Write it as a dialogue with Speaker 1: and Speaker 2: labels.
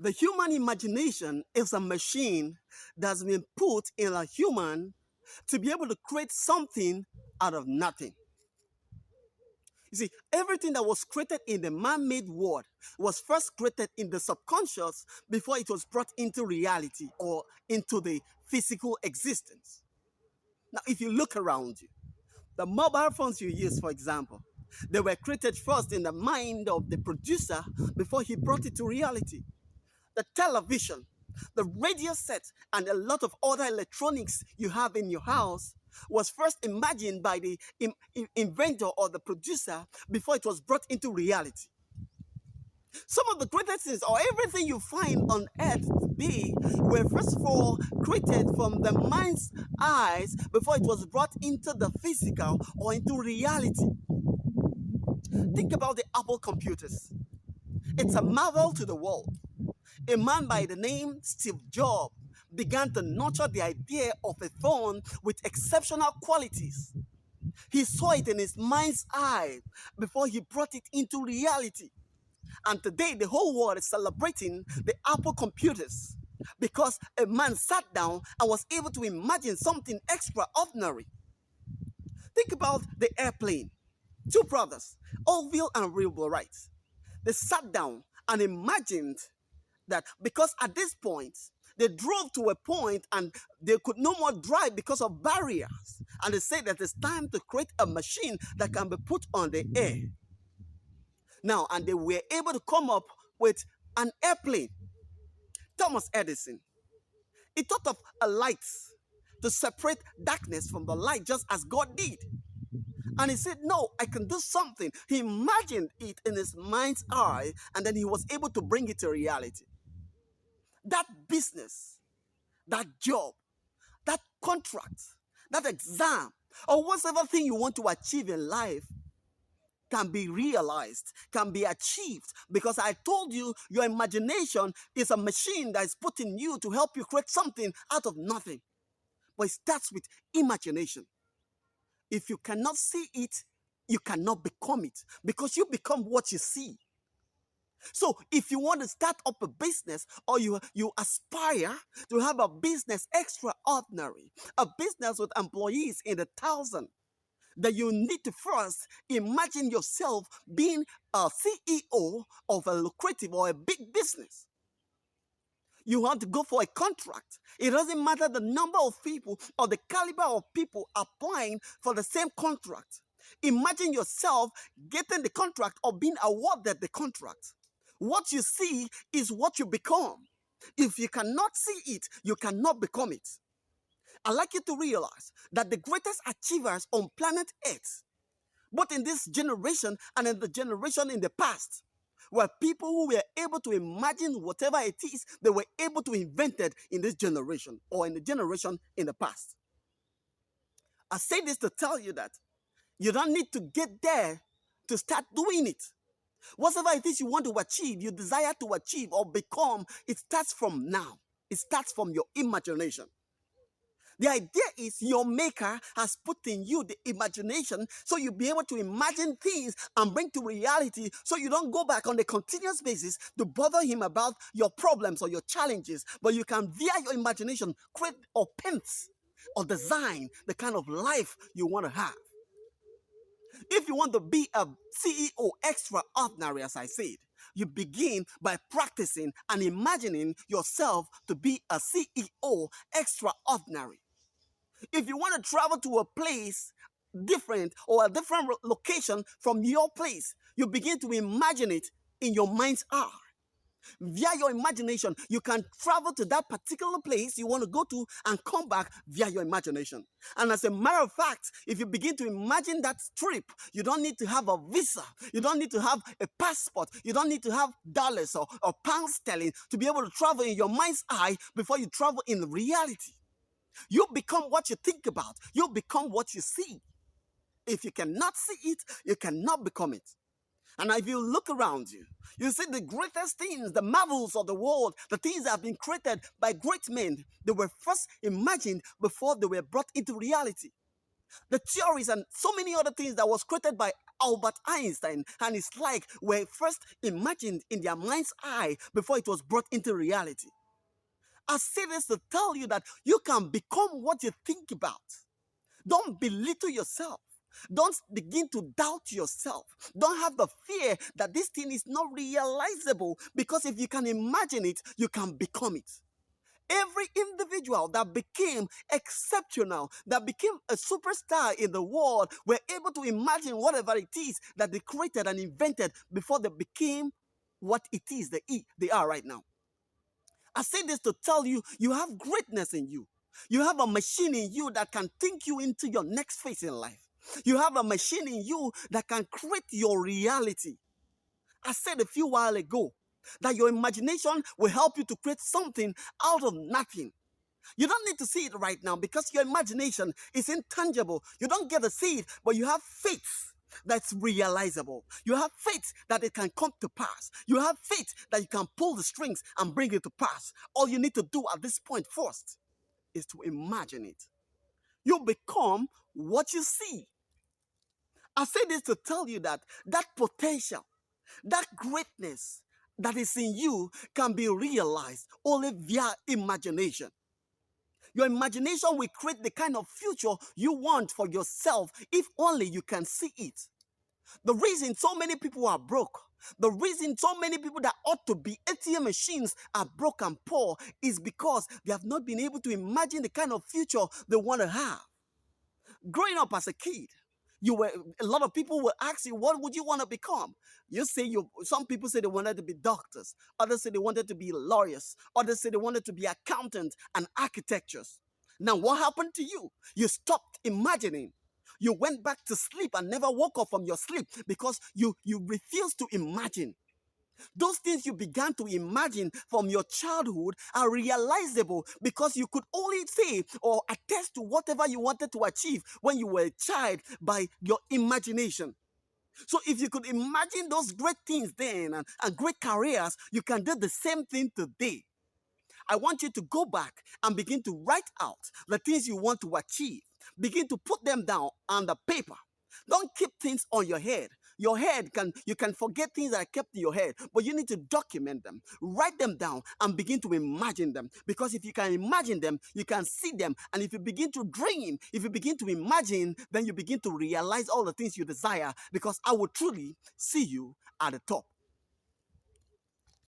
Speaker 1: The human imagination is a machine that's been put in a human to be able to create something out of nothing. You see, everything that was created in the man made world was first created in the subconscious before it was brought into reality or into the physical existence. Now, if you look around you, the mobile phones you use, for example, they were created first in the mind of the producer before he brought it to reality. The television, the radio set, and a lot of other electronics you have in your house was first imagined by the inventor or the producer before it was brought into reality. Some of the greatest things, or everything you find on earth today, were first of all created from the mind's eyes before it was brought into the physical or into reality. Think about the Apple computers. It's a marvel to the world. A man by the name Steve Jobs began to nurture the idea of a phone with exceptional qualities. He saw it in his mind's eye before he brought it into reality. And today, the whole world is celebrating the Apple computers because a man sat down and was able to imagine something extraordinary. Think about the airplane. Two brothers, Orville and Wilbur Wright. They sat down and imagined that because at this point they drove to a point and they could no more drive because of barriers, and they said that it's time to create a machine that can be put on the air now, and they were able to come up with an airplane. Thomas Edison, he thought of a light to separate darkness from the light just as God did. And he said, no, I can do something. He imagined it in his mind's eye, and then he was able to bring it to reality. That business, that job, that contract, that exam, or whatever thing you want to achieve in life can be realized, can be achieved. Because I told you, your imagination is a machine that is put in you to help you create something out of nothing. But it starts with imagination. If you cannot see it, you cannot become it, because you become what you see. So if you want to start up a business, or you aspire to have a business extraordinary, a business with employees in the thousand, that you need to first imagine yourself being a CEO of a lucrative or a big business. You want to go for a contract. It doesn't matter the number of people or the caliber of people applying for the same contract. Imagine yourself getting the contract or being awarded the contract. What you see is what you become. If you cannot see it, you cannot become it. I'd like you to realize that the greatest achievers on planet Earth, both in this generation and in the generation in the past, were people who were able to imagine whatever it is they were able to invent it in this generation or in the generation in the past. I say this to tell you that you don't need to get there to start doing it. Whatever it is you want to achieve, you desire to achieve or become, it starts from now. It starts from your imagination. The idea is your maker has put in you the imagination so you'll be able to imagine things and bring to reality, so you don't go back on a continuous basis to bother him about your problems or your challenges, but you can, via your imagination, create or paint or design the kind of life you want to have. If you want to be a CEO extraordinary, as I said, you begin by practicing and imagining yourself to be a CEO extraordinary. If you want to travel to a place different or a different location from your place, you begin to imagine it in your mind's eye. Via your imagination, you can travel to that particular place you want to go to and come back via your imagination. And as a matter of fact, if you begin to imagine that trip, you don't need to have a visa. You don't need to have a passport. You don't need to have dollars or pounds sterling to be able to travel in your mind's eye before you travel in reality. You become what you think about. You become what you see. If you cannot see it, you cannot become it. And if you look around you, you see the greatest things, the marvels of the world, the things that have been created by great men. They were first imagined before they were brought into reality. The theories and so many other things that was created by Albert Einstein and his like were first imagined in their mind's eye before it was brought into reality. I say this to tell you that you can become what you think about. Don't belittle yourself. Don't begin to doubt yourself. Don't have the fear that this thing is not realizable, because if you can imagine it, you can become it. Every individual that became exceptional, that became a superstar in the world, were able to imagine whatever it is that they created and invented before they became what it is they are right now. I say this to tell you, you have greatness in you. You have a machine in you that can think you into your next phase in life. You have a machine in you that can create your reality. I said a few while ago that your imagination will help you to create something out of nothing. You don't need to see it right now because your imagination is intangible. You don't get to see it, but you have faith that's realizable. You have faith that it can come to pass. You have faith that you can pull the strings and bring it to pass. All you need to do at this point first is to imagine it. You become what you see. I say this to tell you that that potential, that greatness that is in you can be realized only via imagination. Your imagination will create the kind of future you want for yourself if only you can see it. The reason so many people are broke, the reason so many people that ought to be ATM machines are broke and poor is because they have not been able to imagine the kind of future they want to have. Growing up as a kid, a lot of people will ask you, what would you want to become? You say some people say they wanted to be doctors, others say they wanted to be lawyers, others say they wanted to be accountants and architects. Now what happened to you? You stopped imagining. You went back to sleep and never woke up from your sleep because you refused to imagine. Those things you began to imagine from your childhood are realizable because you could only say or attest to whatever you wanted to achieve when you were a child by your imagination. So if you could imagine those great things then and great careers, you can do the same thing today. I want you to go back and begin to write out the things you want to achieve. Begin to put them down on the paper. Don't keep things on your head. You can forget things that are kept in your head, but you need to document them, write them down, and begin to imagine them. Because if you can imagine them, you can see them. And if you begin to dream, if you begin to imagine, then you begin to realize all the things you desire. Because I will truly see you at the top.